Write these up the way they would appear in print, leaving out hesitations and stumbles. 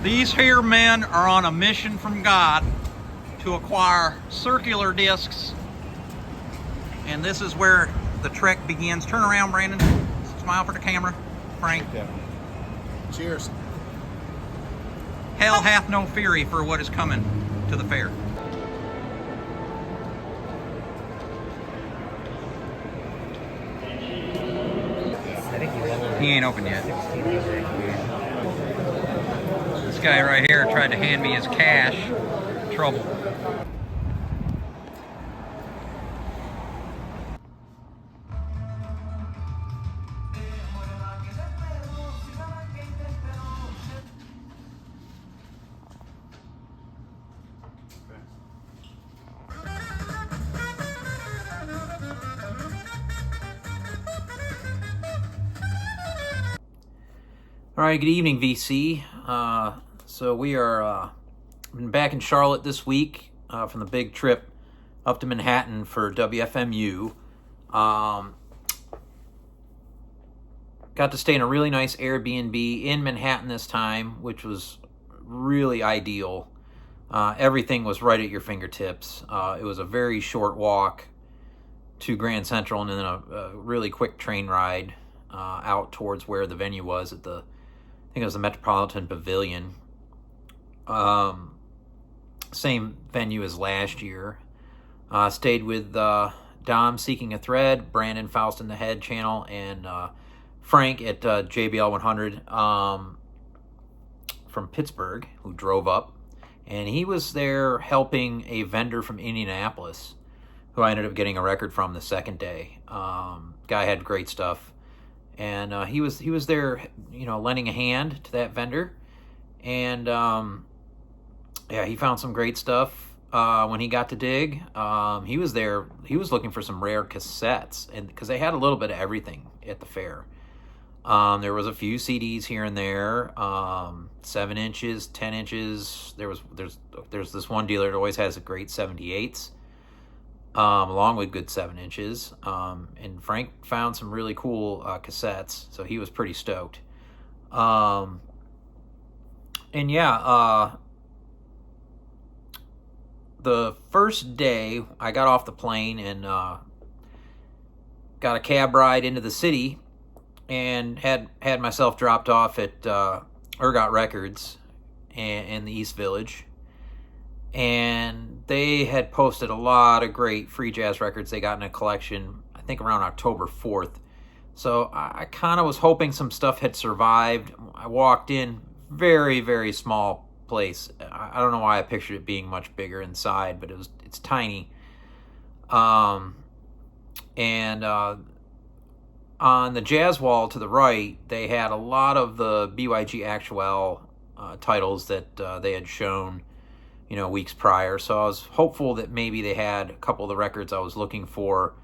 These here men are on a mission from God to acquire circular discs, and this is where the trek begins. Turn around, Brandon. Smile for the camera. Frank. Okay. Cheers. Hell hath no fury for what is coming to the fair. He ain't open yet. This guy right here tried to hand me his cash. Trouble. All right, good evening, VC. So we are been back in Charlotte this week from the big trip up to Manhattan for WFMU. Got to stay in a really nice Airbnb in Manhattan this time, which was really ideal. Everything was right at your fingertips. It was a very short walk to Grand Central and then a really quick train ride out towards where the venue was at the, I think it was the Metropolitan Pavilion. Same venue as last year. Stayed with Dom Seeking a Thread, Brandon Faust in the Head channel, and Frank at JBL 100 from Pittsburgh, who drove up. And he was there helping a vendor from Indianapolis, who I ended up getting a record from the second day. Guy had great stuff. And he was there, you know, lending a hand to that vendor. And yeah, he found some great stuff when he got to dig. He was there. He was looking for some rare cassettes, and because they had a little bit of everything at the fair. There was a few CDs here and there, 7 inches, 10 inches. There's this one dealer that always has a great 78s. Along with good 7 inches. And Frank found some really cool cassettes, so he was pretty stoked. And yeah, the first day I got off the plane and got a cab ride into the city and had myself dropped off at Urgot Records in the East Village. And they had posted a lot of great free jazz records they got in a collection, I think around October 4th. So I kind of was hoping some stuff had survived. I walked in, very, very small place. I don't know why I pictured it being much bigger inside, but it's tiny. And on the jazz wall to the right, they had a lot of the BYG Actual titles that they had shown, you know, weeks prior. So I was hopeful that maybe they had a couple of the records I was looking for.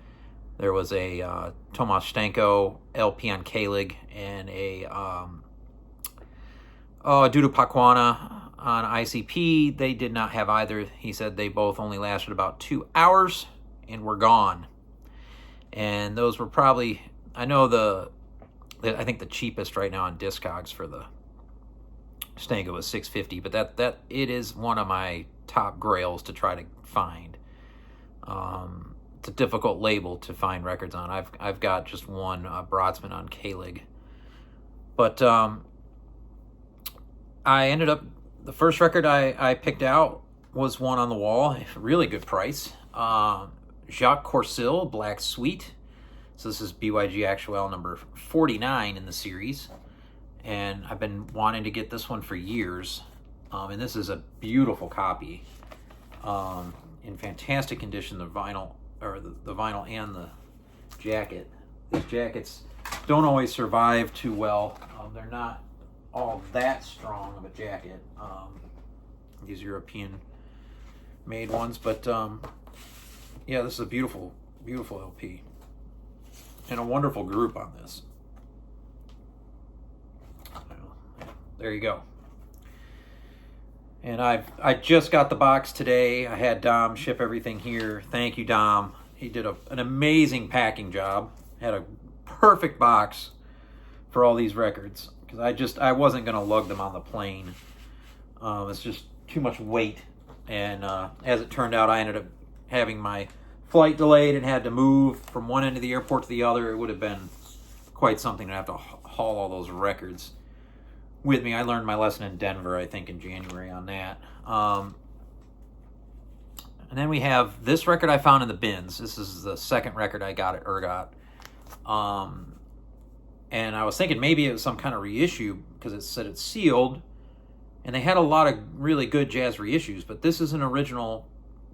There was a Tomas Stanko LP on K-Lig and a Dudu Pakwana on ICP. They did not have either. He said they both only lasted about 2 hours and were gone. And those were probably, I think the cheapest right now on Discogs for the Stanko was $650, but that it is one of my top grails to try to find. It's a difficult label to find records on. I've got just one Brodsman on K-Lig, but I ended up, the first record I picked out was one on the wall, really good price. Jacques Corsil, Black Sweet. So this is BYG Actual number 49 in the series. And I've been wanting to get this one for years. And this is a beautiful copy. In fantastic condition, the vinyl, or the vinyl and the jacket. These jackets don't always survive too well. They're not all that strong of a jacket. These European made ones, but yeah, this is a beautiful, beautiful LP. And a wonderful group on this. There you go. And I just got the box today. I had Dom ship everything here. Thank you, Dom. He did an amazing packing job. Had a perfect box for all these records, because I wasn't going to lug them on the plane. It's just too much weight. And as it turned out, I ended up having my flight delayed and had to move from one end of the airport to the other. It would have been quite something to have to haul all those records with me. I learned my lesson in Denver, I think, in January on that. And then we have this record I found in the bins. This is the second record I got at Urgot. And I was thinking maybe it was some kind of reissue because it said it's sealed. And they had a lot of really good jazz reissues, but this is an original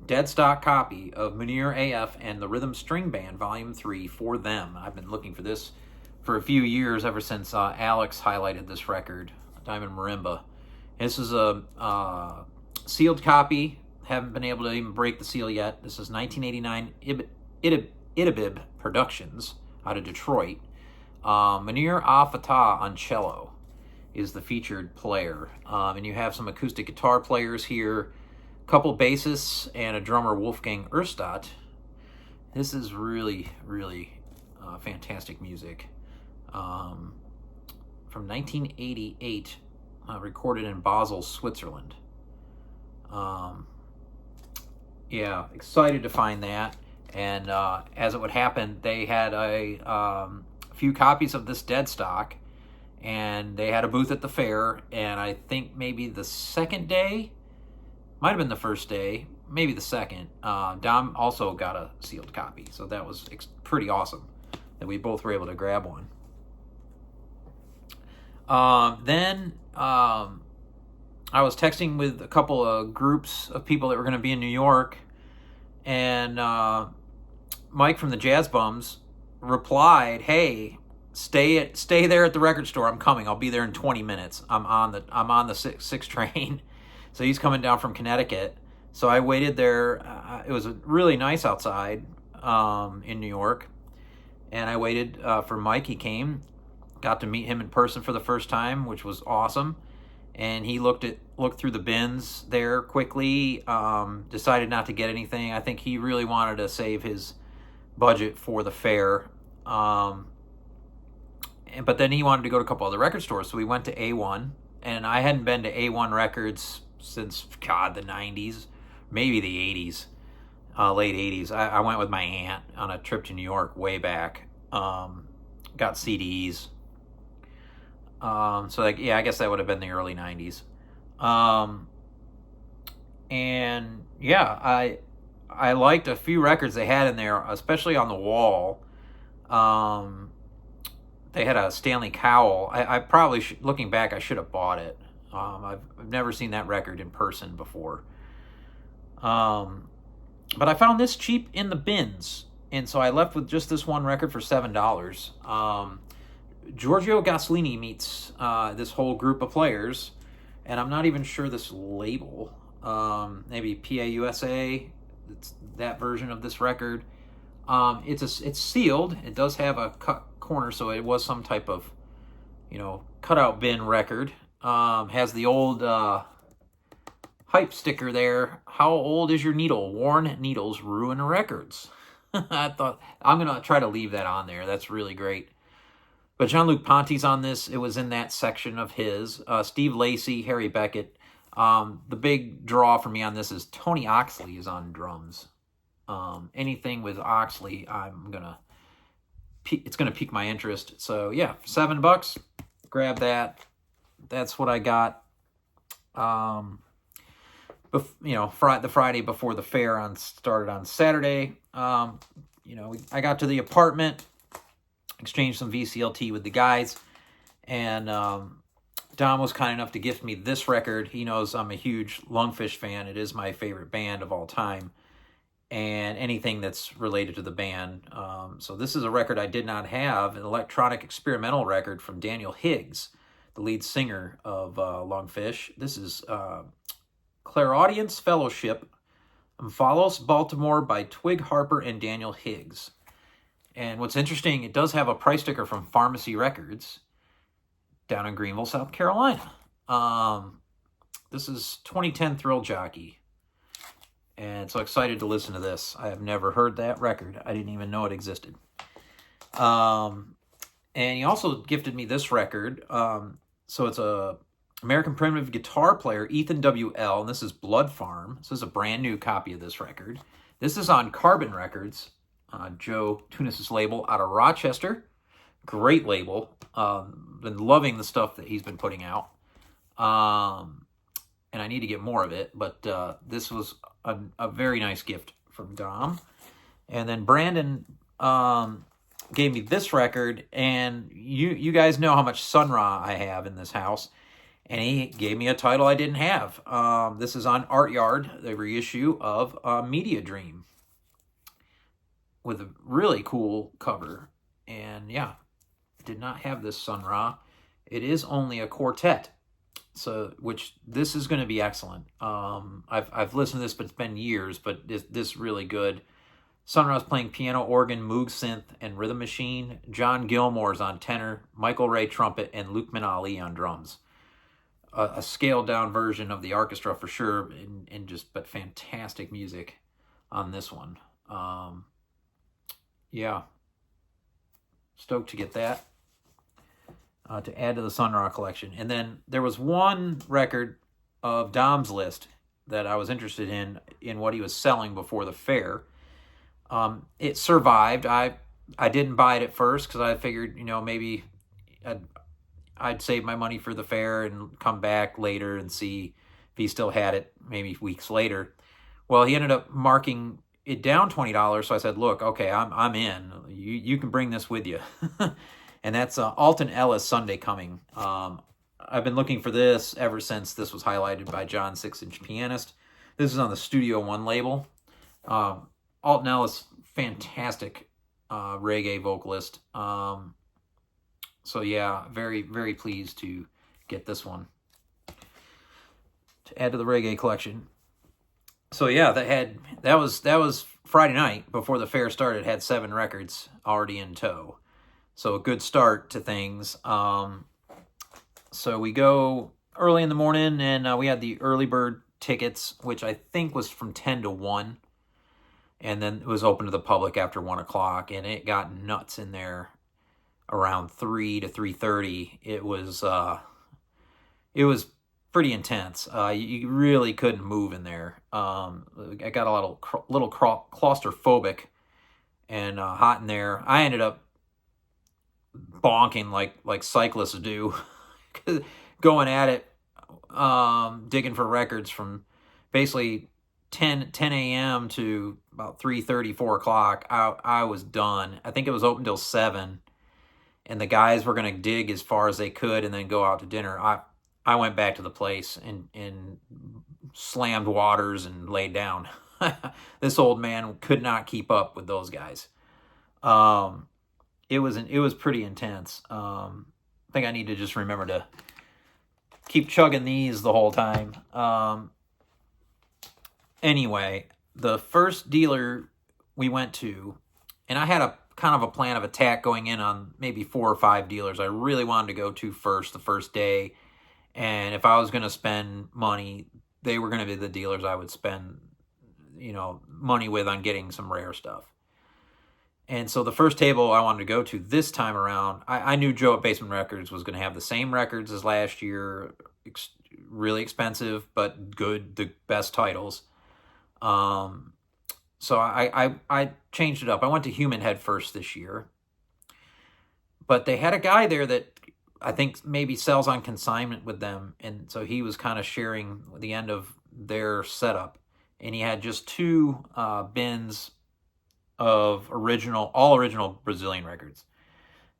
dead stock copy of Munir AF and the Rhythm String Band, Volume 3, for them. I've been looking for this for a few years, ever since Alex highlighted this record, Diamond Marimba. This is a sealed copy. Haven't been able to even break the seal yet. This is 1989 Idabib Productions out of Detroit. Munir Fatah on cello is the featured player. And you have some acoustic guitar players here, a couple bassists, and a drummer, Wolfgang Erstadt. This is really, really fantastic music. From 1988, recorded in Basel, Switzerland. Yeah, excited to find that. And as it would happen, they had a few copies of this dead stock, and they had a booth at the fair. And I think maybe the second day, might have been the first day, maybe the second, Dom also got a sealed copy. So that was pretty awesome that we both were able to grab one. Then I was texting with a couple of groups of people that were going to be in New York, and Mike from the Jazz Bums replied, "Hey, stay there at the record store. I'm coming. I'll be there in 20 minutes. I'm on the 6 train." So he's coming down from Connecticut. So I waited there. It was really nice outside in New York, and I waited for Mike. He came. Got to meet him in person for the first time, which was awesome. And he looked through the bins there quickly, decided not to get anything. I think he really wanted to save his budget for the fair. But then he wanted to go to a couple other record stores, so we went to A1. And I hadn't been to A1 Records since, the 90s, maybe the 80s, late 80s. I went with my aunt on a trip to New York way back. Got CDs. So I guess that would have been the early 90s. And yeah, I liked a few records they had in there, especially on the wall. They had a Stanley Cowell. I probably, looking back, I should have bought it. I've never seen that record in person before. But I found this cheap in the bins. And so I left with just this one record for $7. Giorgio Gasolini meets this whole group of players, and I'm not even sure this label. Maybe PA USA. It's that version of this record. It's sealed. It does have a cut corner, so it was some type of, cutout bin record. Has the old hype sticker there. How old is your needle? Worn needles ruin records. I thought I'm gonna try to leave that on there. That's really great. But Jean-Luc Ponty's on this. It was in that section of his. Steve Lacy, Harry Beckett. The big draw for me on this is Tony Oxley is on drums. Anything with Oxley, it's gonna pique my interest. So yeah, $7, grab that. That's what I got. The Friday before the fair started on Saturday. I got to the apartment, exchanged some VCLT with the guys, and Dom was kind enough to gift me this record. He knows I'm a huge Lungfish fan. It is my favorite band of all time, and anything that's related to the band. So this is a record I did not have, an electronic experimental record from Daniel Higgs, the lead singer of Lungfish. This is Clairaudience Fellowship, Follows Baltimore by Twig Harper and Daniel Higgs. And what's interesting, it does have a price sticker from Pharmacy Records down in Greenville, South Carolina. This is 2010 Thrill Jockey. And so excited to listen to this. I have never heard that record. I didn't even know it existed. And he also gifted me this record. So it's a American primitive guitar player Ethan W.L., and this is Blood Farm. This is a brand new copy of this record. This is on Carbon Records, Joe Tunis's label out of Rochester. Great label. Been loving the stuff that he's been putting out. And I need to get more of it, but this was a very nice gift from Dom. And then Brandon gave me this record, and you guys know how much Sun Ra I have in this house, and he gave me a title I didn't have. This is on Art Yard, the reissue of Media Dream, with a really cool cover. And yeah, did not have this Sun Ra. It is only a quartet, so which this is going to be excellent. I've listened to this, but it's been years, but this really good. Sun Ra's playing piano, organ, Moog synth, and rhythm machine. John Gilmore's on tenor, Michael Ray trumpet, and Luke Ali on drums. A scaled down version of the orchestra for sure, but fantastic music on this one. Yeah, stoked to get that to add to the Sun Ra collection. And then there was one record of Dom's list that I was interested in what he was selling before the fair. It survived. I didn't buy it at first because I figured, maybe I'd save my money for the fair and come back later and see if he still had it maybe weeks later. Well, he ended up marking it down $20, so I said, look, okay, I'm in. You can bring this with you. And that's Alton Ellis, Sunday Coming. I've been looking for this ever since this was highlighted by John 6-inch Pianist. This is on the Studio One label. Alton Ellis, fantastic reggae vocalist. So yeah, very, very pleased to get this one to add to the reggae collection. So yeah, that was Friday night before the fair started. Had 7 records already in tow, so a good start to things. So we go early in the morning, and we had the early bird tickets, which I think was from 10 to 1. And then it was open to the public after 1 o'clock, and it got nuts in there around 3 to 3:30. It was pretty intense. You really couldn't move in there. I got a little claustrophobic and hot in there. I ended up bonking like cyclists do, going at it, digging for records from basically 10 a.m. to about 3:30, 4 o'clock. I was done. I think it was open till 7, and the guys were going to dig as far as they could and then go out to dinner. I went back to the place and slammed waters and laid down. This old man could not keep up with those guys. It was pretty intense. I think I need to just remember to keep chugging these the whole time. Anyway, the first dealer we went to, and I had a kind of a plan of attack going in on maybe 4 or 5 dealers I really wanted to go to first the first day. And if I was going to spend money, they were going to be the dealers I would spend, money with on getting some rare stuff. And so the first table I wanted to go to this time around, I knew Joe at Basement Records was going to have the same records as last year, really expensive, but good, the best titles. So I changed it up. I went to Human Head first this year. But they had a guy there that I think maybe sells on consignment with them, and so he was kind of sharing the end of their setup, and he had just 2 bins of all original Brazilian records.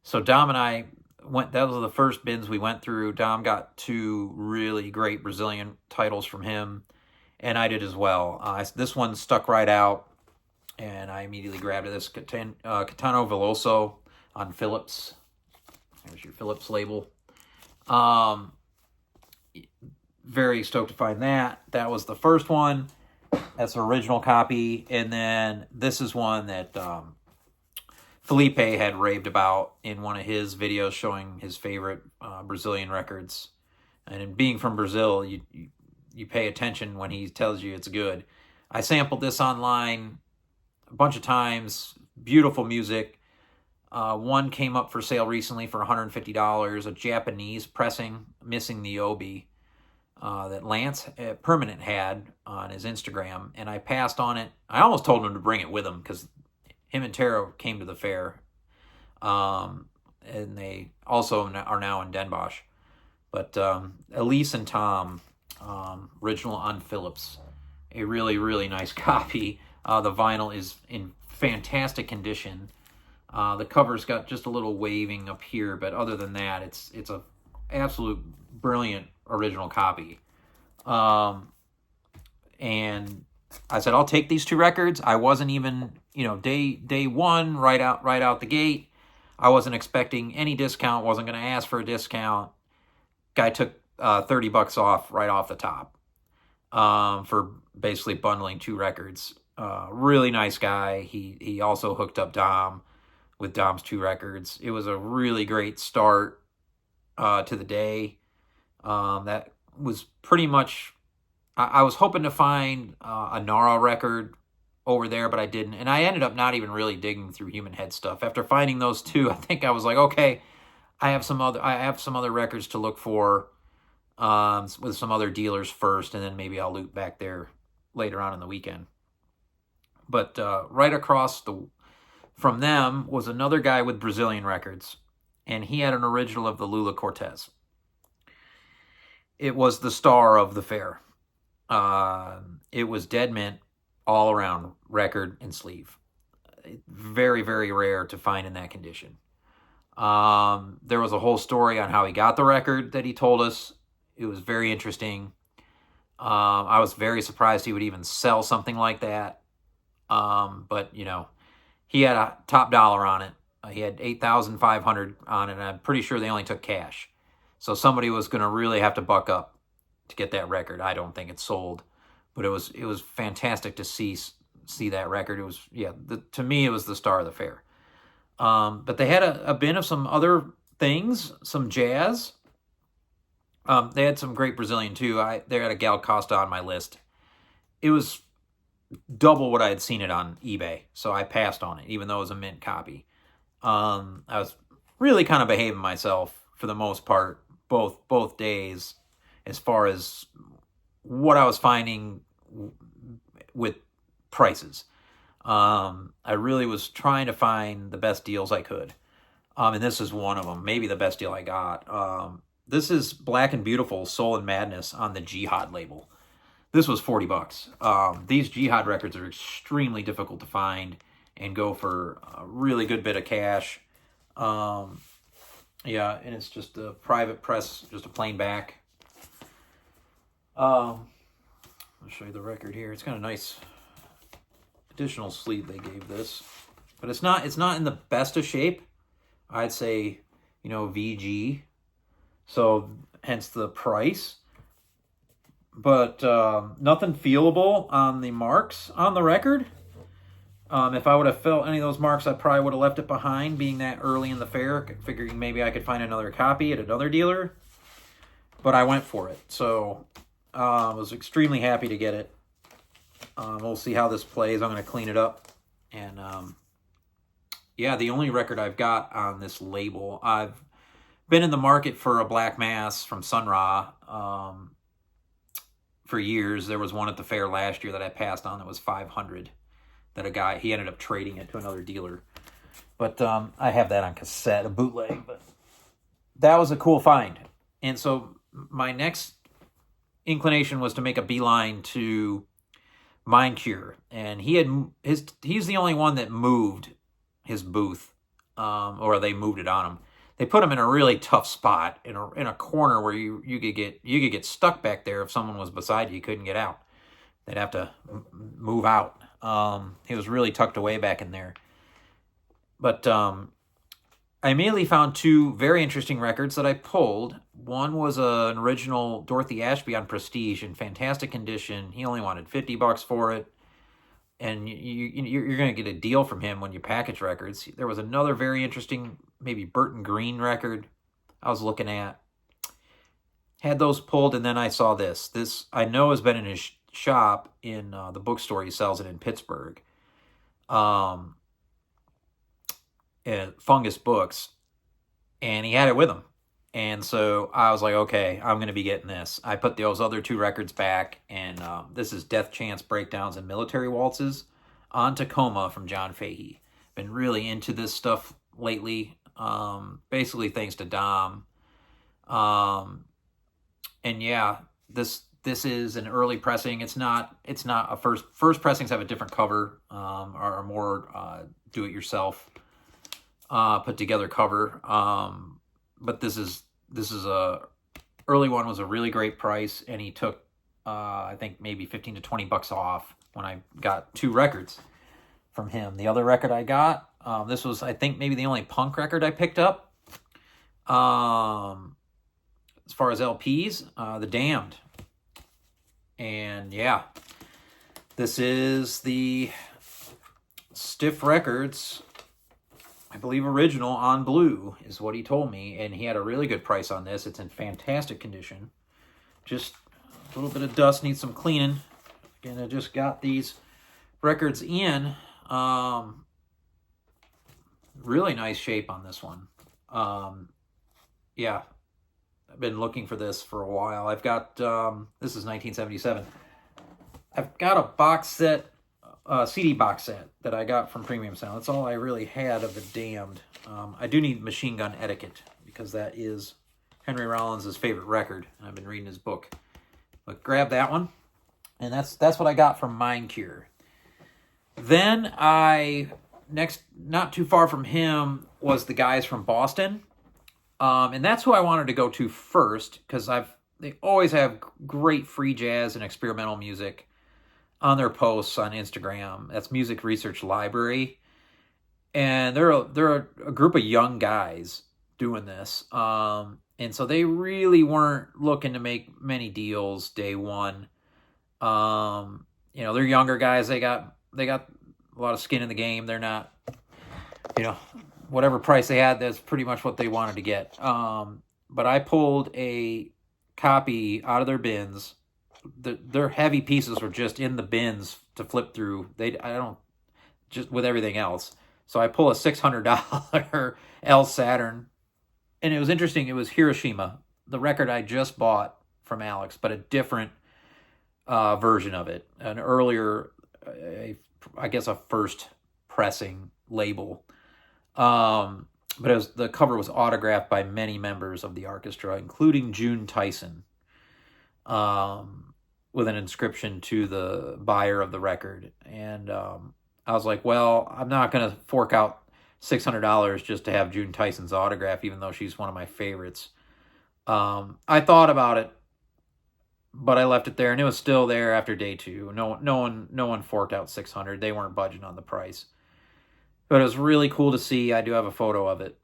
So Dom and I went, that was the first bins we went through. Dom got 2 really great Brazilian titles from him, and I did as well. This one stuck right out, and I immediately grabbed it. This Caetano Veloso on Philips. There's your Philips label. Very stoked to find that. That was the first one. That's an original copy. And then this is one that Felipe had raved about in one of his videos showing his favorite Brazilian records. And in being from Brazil, you pay attention when he tells you it's good. I sampled this online a bunch of times. Beautiful music. One came up for sale recently for $150, a Japanese pressing, missing the obi, that Lance Permanent had on his Instagram, and I passed on it. I almost told him to bring it with him because him and Tara came to the fair, and they also are now in Den Bosch. But Elise and Tom, original on Phillips, a really, really nice copy. The vinyl is in fantastic condition. The cover's got just a little waving up here, but other than that, it's a absolute brilliant original copy. And I said, I'll take these 2 records. I wasn't even, day one, right out the gate. I wasn't expecting any discount. Wasn't going to ask for a discount. Guy took $30 off right off the top, for basically bundling 2 records. Really nice guy. He also hooked up Dom with Dom's 2 records. It was a really great start to the day. That was pretty much, I was hoping to find a Nara record over there, but I didn't. And I ended up not even really digging through Human Head stuff. After finding those 2, I think I was like, okay, I have some other records to look for, with some other dealers first, and then maybe I'll loop back there later on in the weekend. But right across from them was another guy with Brazilian records, and he had an original of the Lula Cortez. It was the star of the fair. It was dead mint all around, record and sleeve. Very, very rare to find in that condition. There was a whole story on how he got the record that he told us. It was very interesting. I was very surprised he would even sell something like that. But he had a top dollar on it. He had $8,500 on it, and I'm pretty sure they only took cash. So somebody was going to really have to buck up to get that record. I don't think it sold, but it was fantastic to see that record. It was, to me, it was the star of the fair. But they had a bin of some other things, some jazz. They had some great Brazilian too. They had a Gal Costa on my list. It was double what I had seen it on eBay, so I passed on it, even though it was a mint copy. I was really kind of behaving myself for the most part, both days, as far as what I was finding with prices. I really was trying to find the best deals I could. And this is one of them, maybe the best deal I got. This is Black and Beautiful Soul and Madness on the Jihad label. This was $40. These Jihad records are extremely difficult to find and go for a really good bit of cash. And it's just a private press, just a plain back. I'll show you the record here. It's got a nice additional sleeve they gave this, but it's not in the best of shape. I'd say, VG. So hence the price. But nothing feelable on the marks on the record. If I would have felt any of those marks, I probably would have left it behind, being that early in the fair, figuring maybe I could find another copy at another dealer. But I went for it. So I was extremely happy to get it. We'll see how this plays. I'm going to clean it up. And the only record I've got on this label, I've been in the market for a Black Mass from Sun Ra for years. There was one at the fair last year that I passed on that was $500. That a guy, he ended up trading it to another dealer. But I have that on cassette, a bootleg. But that was a cool find. And so my next inclination was to make a beeline to Mind Cure. And he's the only one that moved his booth, or they moved it on him. They put him in a really tough spot, in a corner where you could get stuck back there if someone was beside you couldn't get out. They'd have to move out. He was really tucked away back in there. But I immediately found 2 very interesting records that I pulled. One was an original Dorothy Ashby on Prestige in fantastic condition. He only wanted $50 for it. And you're going to get a deal from him when you package records. There was another very interesting, maybe Burton Green record I was looking at. Had those pulled, and then I saw this. This I know has been in his shop in the bookstore. He sells it in Pittsburgh. Fungus Books, and he had it with him. And so I was like, okay, I'm going to be getting this. I put those other 2 records back, and this is Death Chance Breakdowns and Military Waltzes on Tacoma from John Fahey. Been really into this stuff lately, basically thanks to Dom. And yeah, this is an early pressing. It's not a first pressings have a different cover, or more do-it-yourself put together cover. But this is a early one, was a really great price, and he took I think maybe 15 to 20 bucks off when I got 2 records from him. The other record I got, this was, I think, maybe the only punk record I picked up. As far as LPs, The Damned. And yeah, this is the Stiff Records, I believe original on blue is what he told me, and he had a really good price on this. It's in fantastic condition. Just a little bit of dust, needs some cleaning. Again, I just got these records in. Really nice shape on this one. Yeah, I've been looking for this for a while. I've got, this is 1977. I've got a box set, CD box set that I got from Premium Sound. That's all I really had of The Damned. I do need Machine Gun Etiquette, because that is Henry Rollins' favorite record. I've been reading his book. But grab that one. And that's what I got from Mind Cure. Then next, not too far from him, was the guys from Boston. And that's who I wanted to go to first, because they always have great free jazz and experimental music on their posts on Instagram. That's Music Research Library. And they're a group of young guys doing this. And so they really weren't looking to make many deals day one. They're younger guys. They got a lot of skin in the game. They're not, whatever price they had, that's pretty much what they wanted to get. But I pulled a copy out of their bins. Their heavy pieces were just in the bins to flip through. Just with everything else. So I pull a $600 L Saturn, and it was interesting. It was Hiroshima, the record I just bought from Alex, but a different version of it, an earlier, I guess, a first pressing label. But the cover was autographed by many members of the orchestra, including June Tyson, with an inscription to the buyer of the record. And I was like, well, I'm not going to fork out $600 just to have June Tyson's autograph, even though she's one of my favorites. I thought about it, but I left it there, and it was still there after day 2. No one forked out $600. They weren't budging on the price. But it was really cool to see. I do have a photo of it.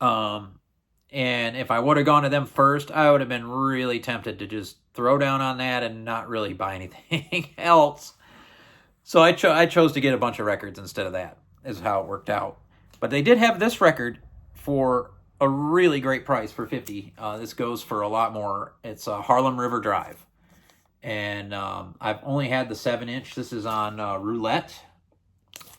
And if I would have gone to them first, I would have been really tempted to just throw down on that and not really buy anything else. So I chose to get a bunch of records instead of that, is how it worked out. But they did have this record for a really great price for $50. This goes for a lot more. It's Harlem River Drive. And I've only had the 7-inch. This is on Roulette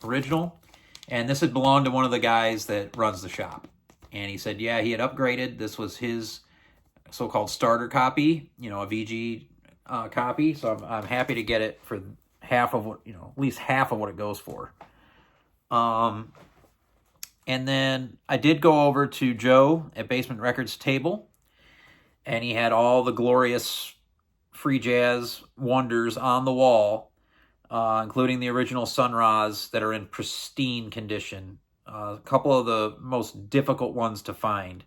original. And this had belonged to one of the guys that runs the shop. And he said, yeah, he had upgraded. This was his so-called starter copy, a VG copy. So I'm happy to get it for half of what, at least half of what it goes for. And then I did go over to Joe at Basement Records table, and he had all the glorious free jazz wonders on the wall, including the original Sun Ra's that are in pristine condition. A couple of the most difficult ones to find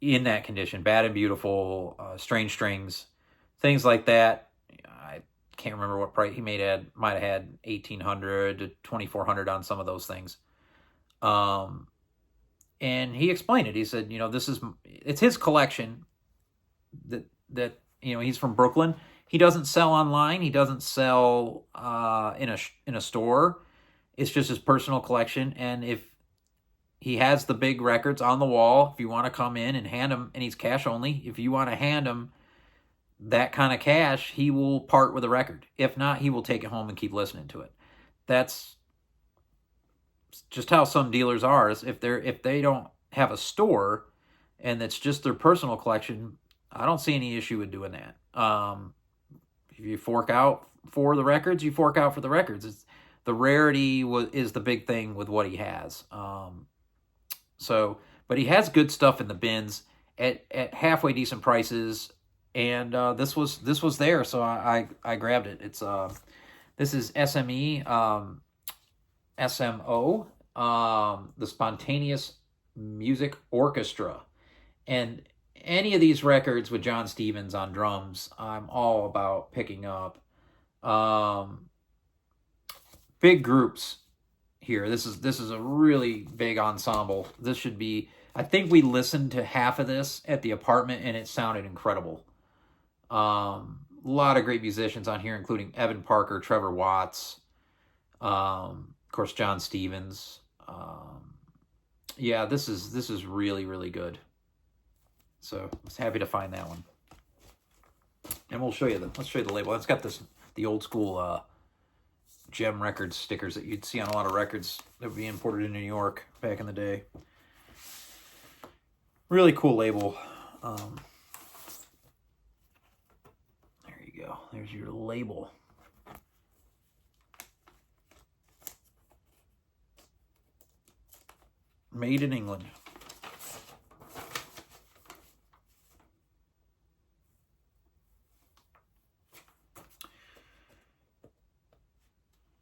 in that condition. Bad and Beautiful, Strange Strings, things like that. I can't remember what price he might have had $1,800 to $2,400 on some of those things. And he explained it. He said, it's his collection that he's from Brooklyn. He doesn't sell online. He doesn't sell in a store. It's just his personal collection. And if he has the big records on the wall, if you want to come in and hand him, and he's cash only, if you want to hand him that kind of cash, he will part with a record. If not, he will take it home and keep listening to it. That's just how some dealers are. Is if they don't have a store and it's just their personal collection, I don't see any issue with doing that. If you fork out for the records, you fork out for the records. The rarity is the big thing with what he has. But he has good stuff in the bins at halfway decent prices, and this was there, so I grabbed it. This is SME, SMO, the Spontaneous Music Orchestra, and any of these records with John Stevens on drums, I'm all about picking up. Big groups here. This is a really big ensemble. This should be. I think we listened to half of this at the apartment, and it sounded incredible. A lot of great musicians on here, including Evan Parker, Trevor Watts, of course John Stevens. Yeah, this is really, really good. So I was happy to find that one. And let's show you the label. It's got the old school Gem Records stickers that you'd see on a lot of records that would be imported into New York back in the day. Really cool label. There you go. There's your label. Made in England.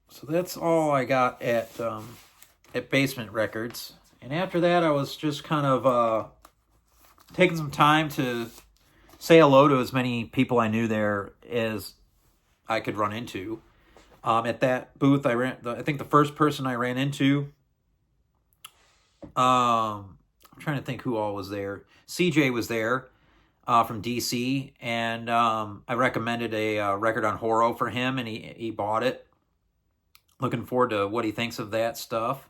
So that's all I got at Basement Records. And after that, I was just kind of taking some time to say hello to as many people I knew there as I could run into. At that booth, I think the first person I ran into, I'm trying to think who all was there. CJ was there from DC, and I recommended a record on Horo for him, and he bought it. Looking forward to what he thinks of that stuff.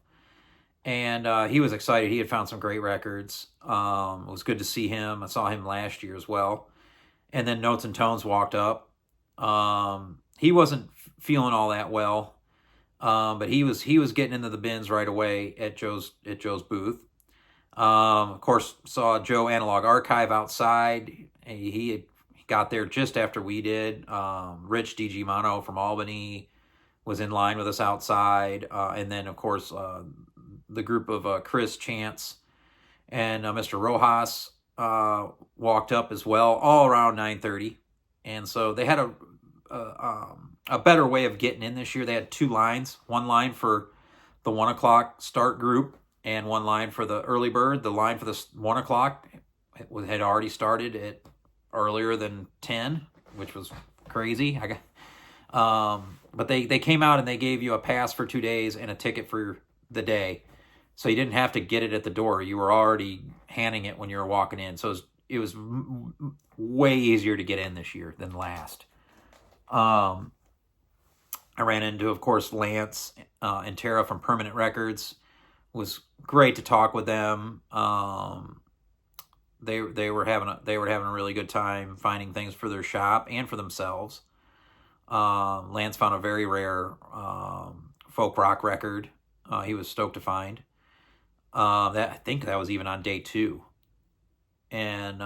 And he was excited. He had found some great records. It was good to see him. I saw him last year as well. And then Notes and Tones walked up. He wasn't feeling all that well, but he was getting into the bins right away at Joe's booth. Of course, saw Joe Analog Archive outside. He got there just after we did. Rich DG Mono from Albany was in line with us outside, and then of course the group of Chris Chance and Mr. Rojas walked up as well, all around 9:30, and so they had a better way of getting in this year. They had two lines, one line for the 1 o'clock start group and one line for the early bird. The line for the 1 o'clock had already started at earlier than 10, which was crazy. But they came out and they gave you a pass for 2 days and a ticket for the day. So you didn't have to get it at the door. You were already handing it when you were walking in. So it was way easier to get in this year than last. I ran into, of course, Lance and Tara from Permanent Records. It was great to talk with them. They were having a really good time finding things for their shop and for themselves. Lance found a very rare folk rock record. He was stoked to find. I think that was even on day 2. And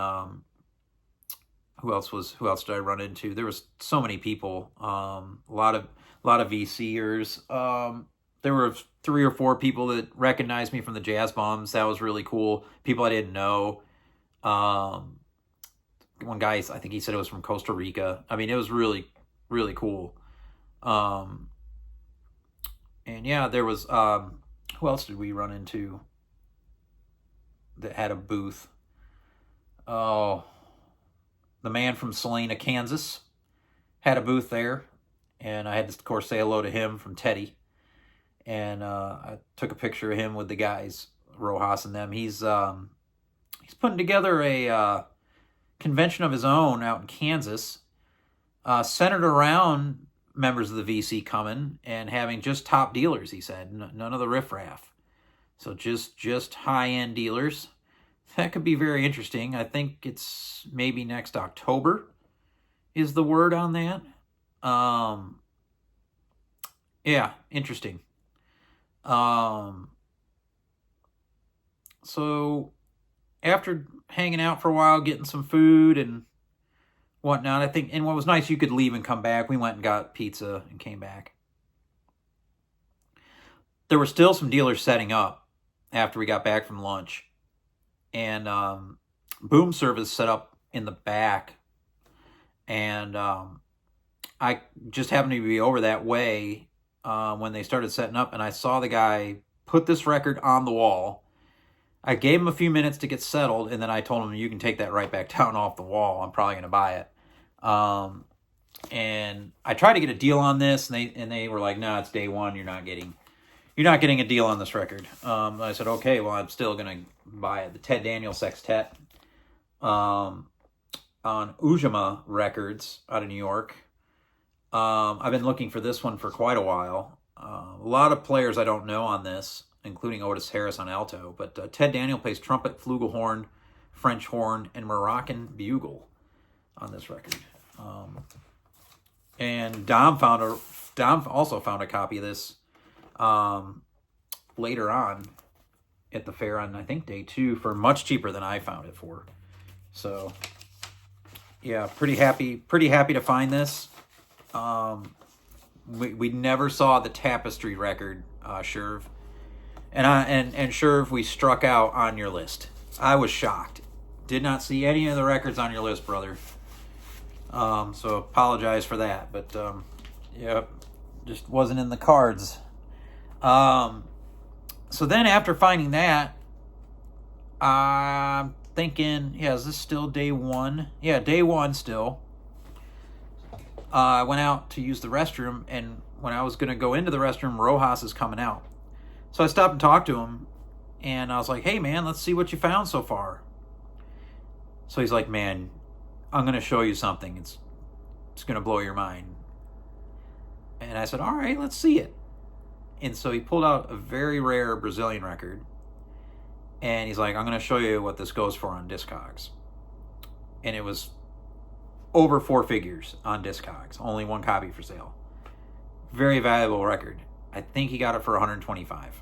who else did I run into? There was so many people. A lot of VCers. There were 3 or 4 people that recognized me from the Jazz Bombs. That was really cool. People I didn't know. One guy, I think he said it was from Costa Rica. I mean, it was really, really cool. And yeah, there was, who else did we run into that had a booth? Oh, the man from Salina, Kansas had a booth there. And I had to, of course, say hello to him from Teddy. And I took a picture of him with the guys, Rojas and them. He's putting together a convention of his own out in Kansas, centered around members of the VC coming and having just top dealers, he said. None of the riffraff. So just high-end dealers. That could be very interesting. I think it's maybe next October is the word on that. Yeah, interesting. So after hanging out for a while, getting some food and whatnot, I think, and what was nice, you could leave and come back. We went and got pizza and came back. There were still some dealers setting up after we got back from lunch. And boom service set up in the back. And I just happened to be over that way when they started setting up, and I saw the guy put this record on the wall. I gave him a few minutes to get settled, and then I told him, you can take that right back down off the wall. I'm probably going to buy it. And I tried to get a deal on this, and they were like, no, it's day one. You're not getting a deal on this record. I said, okay, well, I'm still going to buy it. The Daniel Sextet on Urgot Records out of New York. I've been looking for this one for quite a while. A lot of players I don't know on this, including Otis Harris on alto, but Ted Daniel plays trumpet, flugelhorn, French horn, and Moroccan bugle on this record. And Dom also found a copy of this later on at the fair on, I think, day 2 for much cheaper than I found it for. So yeah, pretty happy to find this. We never saw the Tapestry record, Sherv. And Sherv, we struck out on your list. I was shocked. Did not see any of the records on your list, brother. So apologize for that, but yeah, just wasn't in the cards. So then after finding that, I'm thinking, yeah, is this still day 1? Yeah, day 1 still. I went out to use the restroom, and when I was going to go into the restroom, Rojas is coming out. So I stopped and talked to him, and I was like, hey, man, let's see what you found so far. So he's like, man, I'm going to show you something. It's going to blow your mind. And I said, all right, let's see it. And so he pulled out a very rare Brazilian record, and he's like, I'm going to show you what this goes for on Discogs. And it was over 4 figures on Discogs. Only 1 copy for sale. Very valuable record. I think he got it for 125.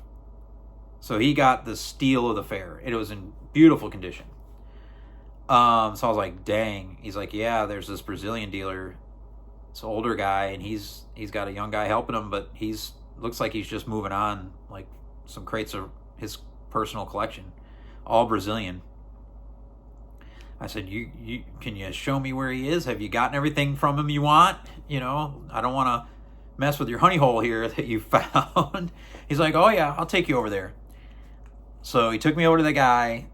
So he got the steal of the fair. It was in beautiful condition. So I was like, dang. He's like, yeah, there's this Brazilian dealer. It's an older guy, and he's got a young guy helping him, but looks like he's just moving on, like some crates of his personal collection, all Brazilian. I said, you can you show me where he is? Have you gotten everything from him you want? I don't want to mess with your honey hole here that you found. He's like, oh yeah, I'll take you over there. So he took me over to the guy,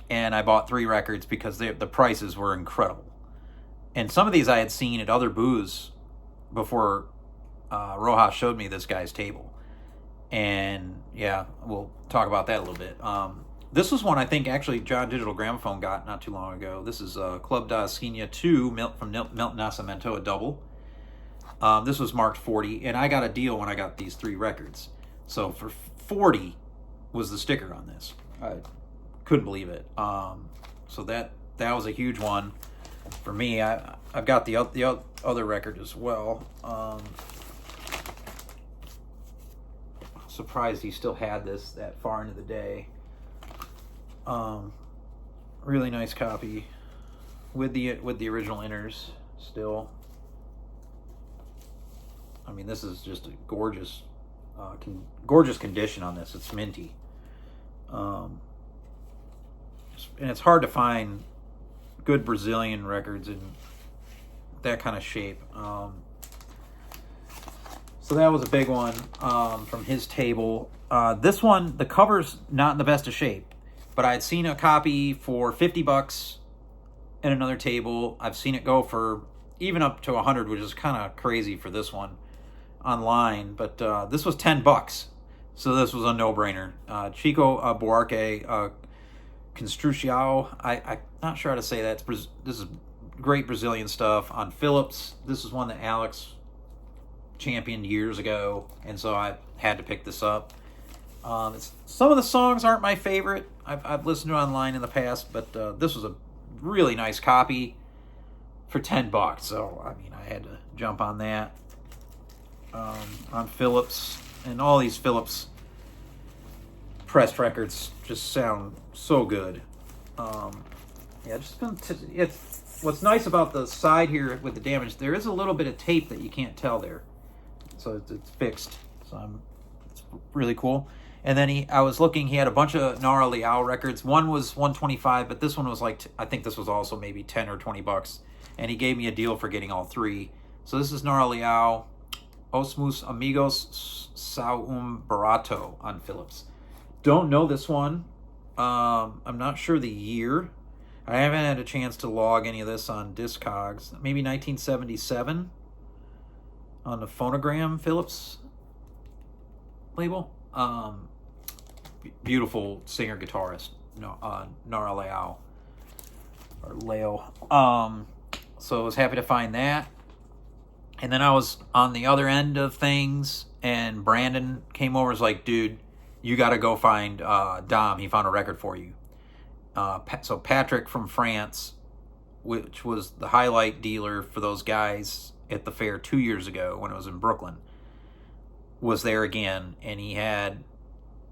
and I bought 3 records because the prices were incredible. And some of these I had seen at other booths before Rojas showed me this guy's table. And yeah, we'll talk about that a little bit. This was one I think actually John Digital Gramophone got not too long ago. This is Club da Esquina 2 from Milton Nascimento, a double. This was marked 40, and I got a deal when I got these 3 records. So for 40 was the sticker on this. I couldn't believe it. So that was a huge one for me. I've got the other record as well. Surprised he still had this that far into the day. Really nice copy with the original inners still. I mean, this is just a gorgeous condition on this. It's minty. And it's hard to find good Brazilian records in that kind of shape. So that was a big one from his table. This one, the cover's not in the best of shape, but I had seen a copy for $50 at another table. I've seen it go for even up to $100, which is kind of crazy for this one online. But this was $10, so this was a no-brainer. Chico Buarque Construção. I'm not sure how to say that. This is great Brazilian stuff on Philips. This is one that Alex championed years ago, and so I had to pick this up. Some of the songs aren't my favorite. I've listened to it online in the past, but this was a really nice copy for $10. So I mean, I had to jump on that. On Philips, and all these Philips pressed records just sound so good. Yeah, just been it's what's nice about the side here with the damage. There is a little bit of tape that you can't tell there, so it's fixed. So it's really cool. And then I was looking. He had a bunch of Gnarly Owl records. One was $125, but this one was like I think this was also maybe $10 or $20. And he gave me a deal for getting all three. So this is Gnarly Owl, Os Meus Amigos São Barato on Philips. Don't know this one. I'm not sure the year. I haven't had a chance to log any of this on Discogs. Maybe 1977 on the Phonogram Philips label. Beautiful singer-guitarist, Gnarly Owl, or Leo. So I was happy to find that. And then I was on the other end of things, and Brandon came over and was like, dude, you got to go find Dom. He found a record for you. So Patrick from France, which was the highlight dealer for those guys at the fair 2 years ago when it was in Brooklyn, was there again, and he had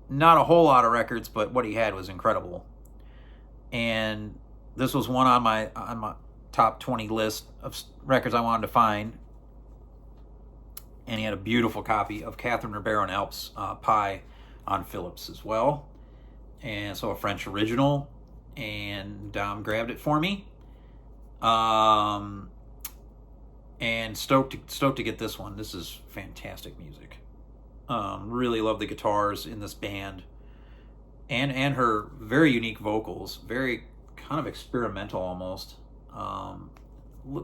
not a whole lot of records, but what he had was incredible. And this was one on my top 20 list of records I wanted to find. And he had a beautiful copy of Catherine Ribeiro and Alps Pie on Philips as well. And so a French original, and Dom grabbed it for me. And stoked to get this one. This is fantastic music. Really love the guitars in this band, and her very unique vocals, very kind of experimental almost.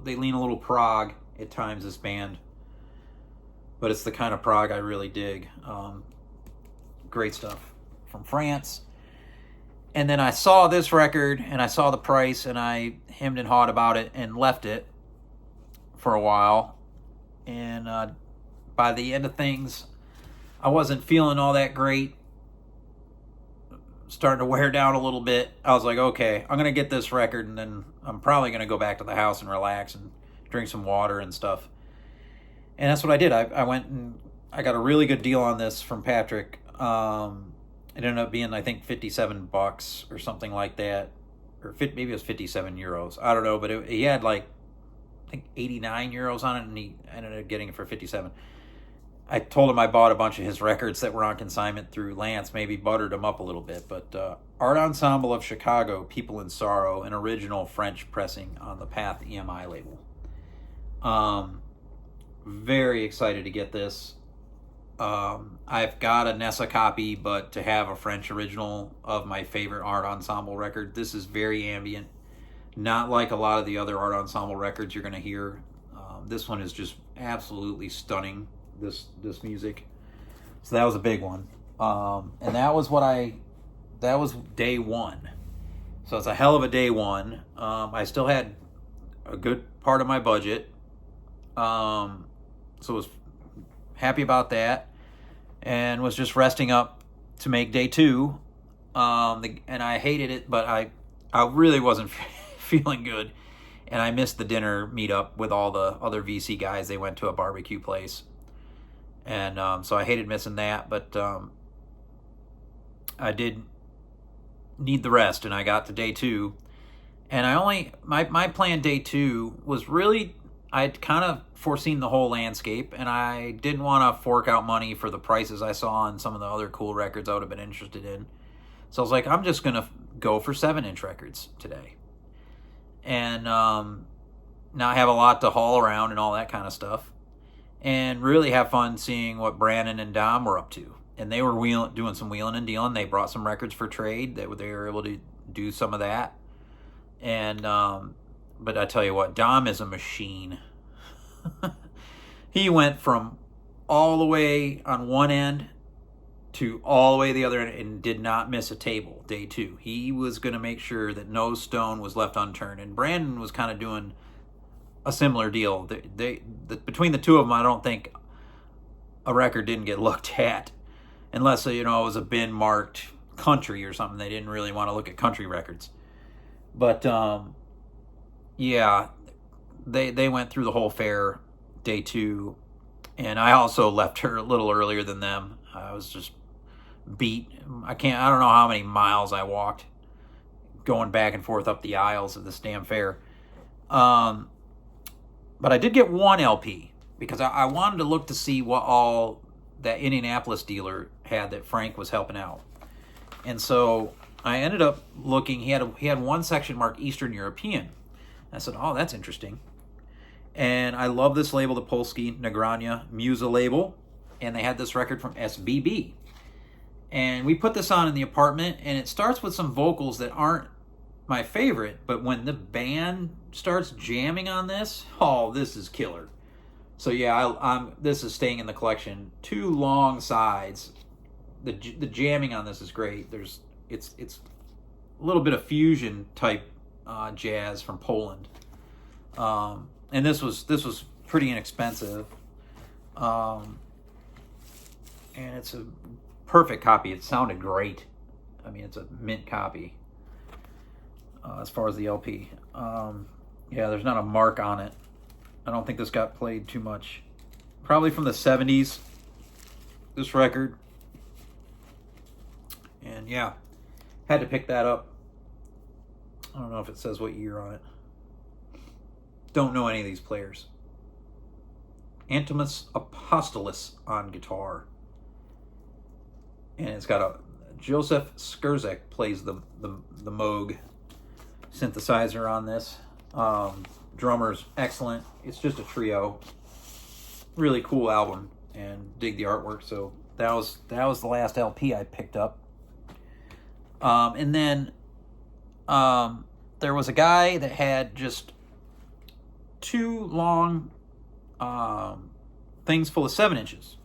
They lean a little prog at times, this band, but it's the kind of prog I really dig. Great stuff from France. And then I saw this record, and I saw the price, and I hemmed and hawed about it and left it for a while. And by the end of things, I wasn't feeling all that great. Starting to wear down a little bit. I was like, okay, I'm going to get this record, and then I'm probably going to go back to the house and relax and drink some water and stuff. And that's what I did. I went and I got a really good deal on this from Patrick. It ended up being, I think, $57 or something like that. Or maybe it was 57 euros. I don't know, but he had like, I think 89 euros on it, and he ended up getting it for 57. I told him I bought a bunch of his records that were on consignment through Lance, maybe buttered them up a little bit. But Art Ensemble of Chicago, People in Sorrow, an original French pressing on the Path EMI label. Very excited to get this. I've got a Nessa copy, but to have a French original of my favorite Art Ensemble record, this is very ambient. Not like a lot of the other Art Ensemble records you're going to hear. This one is just absolutely stunning, this music. So that was a big one. And that was day one. So it's a hell of a day one. I still had a good part of my budget. So I was happy about that, and was just resting up to make day two. And I hated it, but I really wasn't feeling good. And I missed the dinner meetup with all the other VC guys. They went to a barbecue place. And so I hated missing that, but I did need the rest, and I got to day two. And my plan day two was really, I'd kind of foreseen the whole landscape, and I didn't want to fork out money for the prices I saw on some of the other cool records I would have been interested in. So I was like, I'm just going to go for 7-inch records today. And not have a lot to haul around and all that kind of stuff. And really have fun seeing what Brandon and Dom were up to. And they were doing some wheeling and dealing. They brought some records for trade. They were able to do some of that. And but I tell you what, Dom is a machine. He went from all the way on one end to all the way the other end and did not miss a table day two. He was going to make sure that no stone was left unturned. And Brandon was kind of doing a similar deal. Between the two of them, I don't think a record didn't get looked at, unless it was a bin marked country or something. They didn't really want to look at country records. But yeah, they went through the whole fair day two, and I also left her a little earlier than them. I was just beat. I don't know how many miles I walked going back and forth up the aisles of this damn fair. But I did get one LP because I wanted to look to see what all that Indianapolis dealer had that Frank was helping out. And so I ended up looking. He had one section marked Eastern European. I said, oh, that's interesting. And I love this label, the Polski Nagrania Musa label. And they had this record from SBB. And we put this on in the apartment, and it starts with some vocals that aren't my favorite, but when the band starts jamming on this, oh, this is killer. So yeah, this is staying in the collection. 2 long sides. The jamming on this is great. It's a little bit of fusion type jazz from Poland, and this was pretty inexpensive, and it's a perfect copy. It sounded great. I mean, it's a mint copy as far as the LP. Yeah, there's not a mark on it. I don't think this got played too much. Probably from the 70s, this record. And yeah, had to pick that up. I don't know if it says what year on it. Don't know any of these players. Antimus Apostolos on guitar. And it's got a Joseph Skurzek plays the Moog synthesizer on this. Drummer's excellent. It's just a trio. Really cool album, and dig the artwork. So that was the last LP I picked up. And then there was a guy that had just 2 long things full of 7 inches.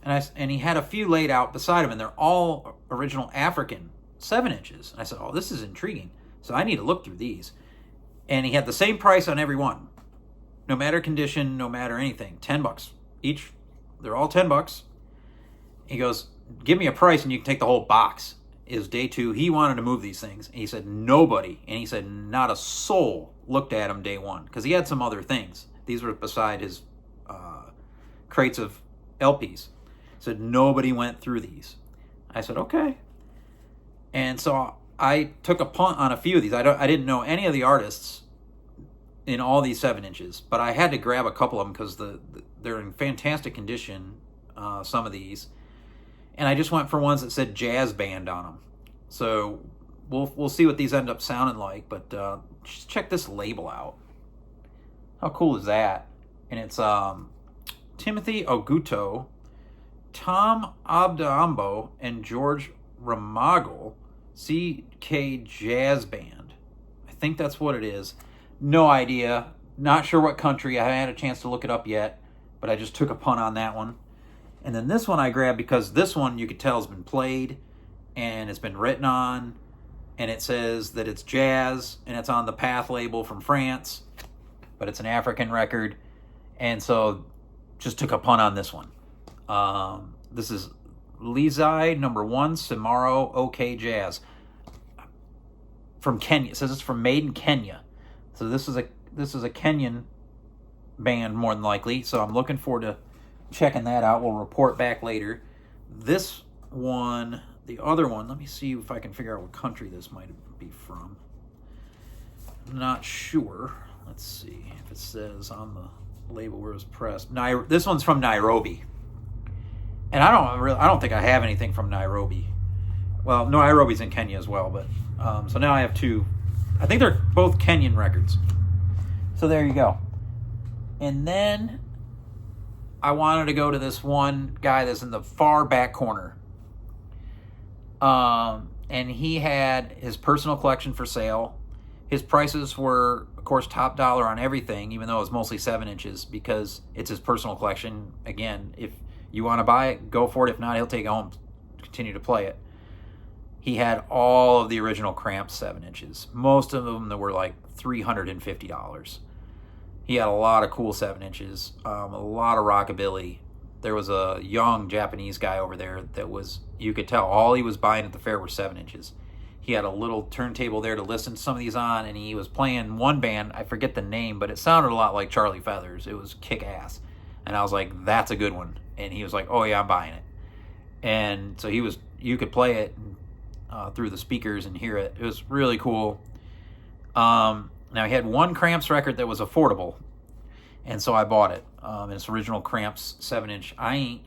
And he had a few laid out beside him, and they're all original African 7 inches. And I said, oh, this is intriguing. So I need to look through these. And he had the same price on every one. No matter condition, no matter anything. $10 each. They're all $10. He goes, give me a price and you can take the whole box. It was day 2. He wanted to move these things. And he said, nobody. And he said, not a soul looked at him day 1. Because he had some other things. These were beside his crates of LPs. Said nobody went through these. I said, okay. And so I took a punt on a few of these. I didn't know any of the artists in all these 7 inches, but I had to grab a couple of them because they're in fantastic condition, some of these. And I just went for ones that said jazz band on them. So we'll see what these end up sounding like, but just check this label out. How cool is that? And it's Timothy Oguto, Tom Abdaambo, and George Ramagle, CK Jazz Band. I think that's what it is. No idea. Not sure what country. I haven't had a chance to look it up yet, but I just took a punt on that one. And then this one I grabbed because this one you could tell has been played and it's been written on, and it says that it's jazz, and it's on the Path label from France, but it's an African record, and so just took a punt on this one. This is Lizai #1 Simaro OK Jazz from Kenya. It says it's from made in Kenya. So this is a Kenyan band more than likely. So I'm looking forward to checking that out. We'll report back later. This one, the other one, let me see if I can figure out what country this might be from. I'm not sure. Let's see if it says on the label where it was pressed. This one's from Nairobi. And I don't think I have anything from Nairobi. Well, no, Nairobi's in Kenya as well, but so now I have 2. I think they're both Kenyan records. So there you go. And then I wanted to go to this one guy that's in the far back corner. And he had his personal collection for sale. His prices were, of course, top dollar on everything, even though it was mostly 7 inches, because it's his personal collection. Again, if you want to buy it, go for it. If not, he'll take it home, continue to play it. He had all of the original Cramps 7 inches. Most of them that were like $350. He had a lot of cool 7 inches, a lot of rockabilly. There was a young Japanese guy over there that was, you could tell, all he was buying at the fair were 7 inches. He had a little turntable there to listen to some of these on, and he was playing one band, I forget the name, but it sounded a lot like Charlie Feathers. It was kick-ass. And I was like, that's a good one. And he was like, oh yeah, I'm buying it. And so you could play it through the speakers and hear it. It was really cool. Now he had one Cramps record that was affordable, and so I bought it. It's original Cramps 7-inch. I Ain't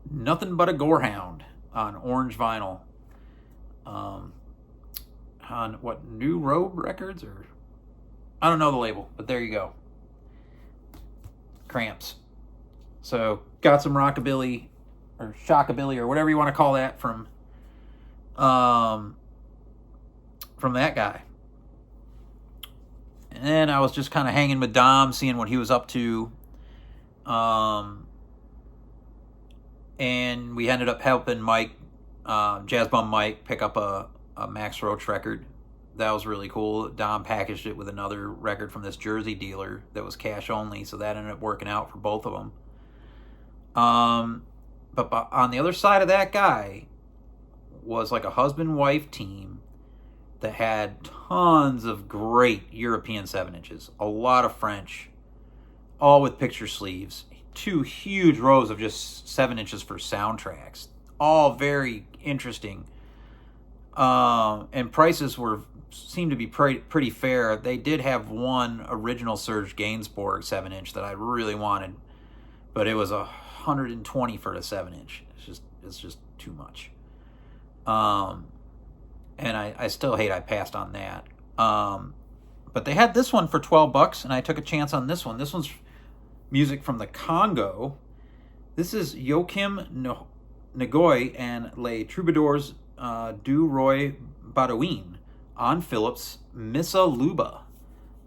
Nothing But a Gorehound on orange vinyl. On what, New Road Records, or I don't know the label, but there you go. Cramps. So got some rockabilly or shockabilly or whatever you want to call that from that guy. And then I was just kind of hanging with Dom, seeing what he was up to. And we ended up helping Mike, Jazz Bum Mike, pick up a Max Roach record. That was really cool. Dom packaged it with another record from this Jersey dealer that was cash only, so that ended up working out for both of them. But on the other side of that guy was like a husband-wife team that had tons of great European 7-inches, a lot of French, all with picture sleeves, 2 huge rows of just 7-inches for soundtracks, all very interesting. And prices seemed to be pretty fair. They did have one original Serge Gainsbourg 7-inch that I really wanted, but it was $120 for the 7-inch. It's just too much. And I still hate I passed on that. But they had this one for $12, and I took a chance on this one. This one's music from the Congo. This is Joachim Ngoy and Les Troubadours du Roi Baudouin on Philips Missa Luba.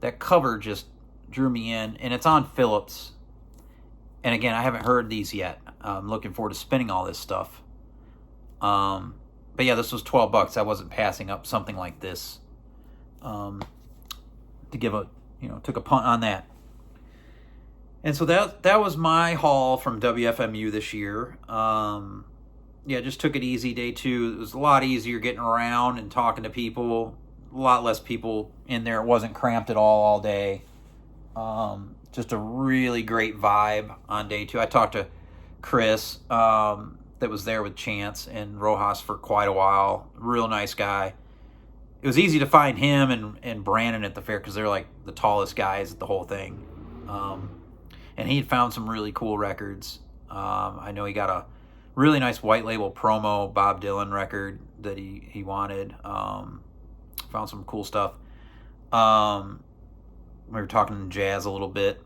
That cover just drew me in, and it's on Philips. And again, I haven't heard these yet. I'm looking forward to spinning all this stuff. But yeah, this was $12. I wasn't passing up something like this to give took a punt on that. And so that was my haul from WFMU this year. Just took it easy. Day 2, it was a lot easier getting around and talking to people. A lot less people in there. It wasn't cramped at all day. Just a really great vibe on day 2. I talked to Chris, that was there with Chance and Rojas for quite a while. Real nice guy. It was easy to find him and Brandon at the fair because they're like the tallest guys at the whole thing. And he had found some really cool records. I know he got a really nice white label promo Bob Dylan record that he wanted. Found some cool stuff. We were talking jazz a little bit.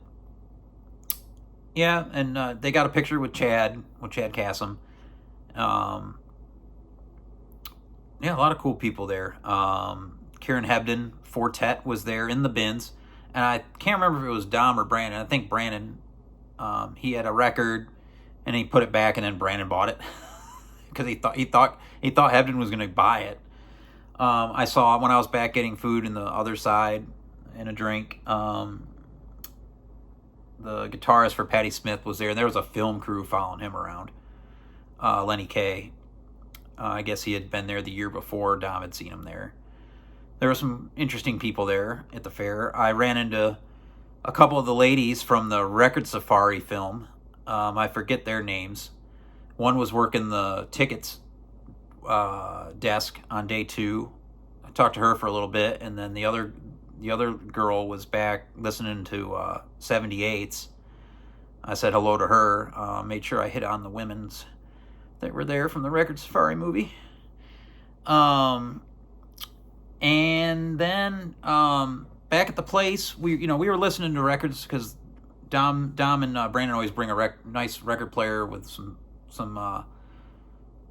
Yeah, and they got a picture with Chad Kassem. A lot of cool people there. Kieran Hebden, Fortet was there in the bins. And I can't remember if it was Dom or Brandon. I think Brandon, he had a record and he put it back, and then Brandon bought it because he thought Hebden was going to buy it. I saw when I was back getting food in the other side and a drink. The guitarist for Patti Smith was there, and there was a film crew following him around. Lenny Kaye. I guess he had been there the year before. Dom had seen him there. There were some interesting people there at the fair. I ran into a couple of the ladies from the Record Safari film. I forget their names. One was working the tickets desk on day 2. I talked to her for a little bit, and then the other girl was back listening to 78s. I said hello to her. Made sure I hit on the women's that were there from the Record Safari movie. And then back at the place, we were listening to records because Dom and Brandon always bring a nice record player with some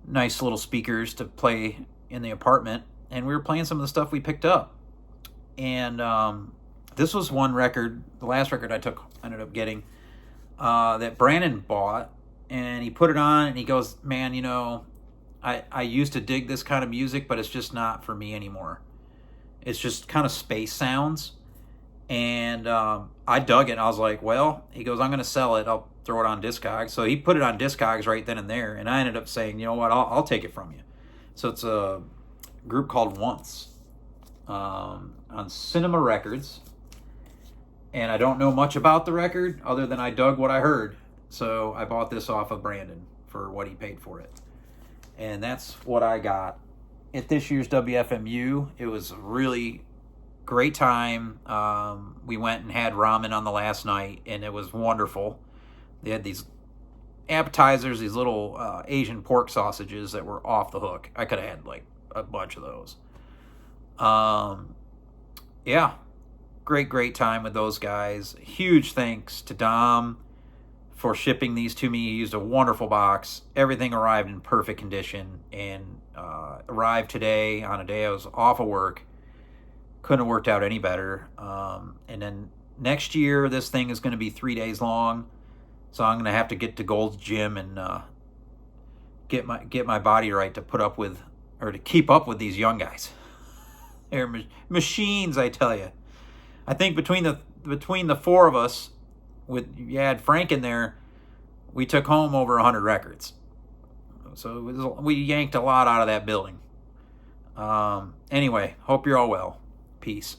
nice little speakers to play in the apartment, and we were playing some of the stuff we picked up. And this was one record, the last record I ended up getting, that Brandon bought, and he put it on, and he goes, man, I used to dig this kind of music, but it's just not for me anymore. It's just kind of space sounds. And I dug it. I was like, well, he goes, I'm going to sell it. I'll throw it on Discogs. So he put it on Discogs right then and there. And I ended up saying, you know what, I'll take it from you. So it's a group called Once on Cinema Records. And I don't know much about the record other than I dug what I heard. So I bought this off of Brandon for what he paid for it. And that's what I got at this year's WFMU. It was a really great time. We went and had ramen on the last night, and it was wonderful. They had these appetizers, these little Asian pork sausages that were off the hook. I could have had like a bunch of those. Yeah, great time with those guys. Huge thanks to Dom for shipping these to me. He used a wonderful box. Everything arrived in perfect condition and arrived today on a day I was off of work. Couldn't have worked out any better. And then next year, this thing is going to be 3 days long. So I'm going to have to get to Gold's Gym and get my body right to put up with, or to keep up with these young guys. They're machines, I tell you. I think between the four of us, you had Frank in there, we took home over 100 records. So we yanked a lot out of that building. Anyway, hope you're all well. Peace.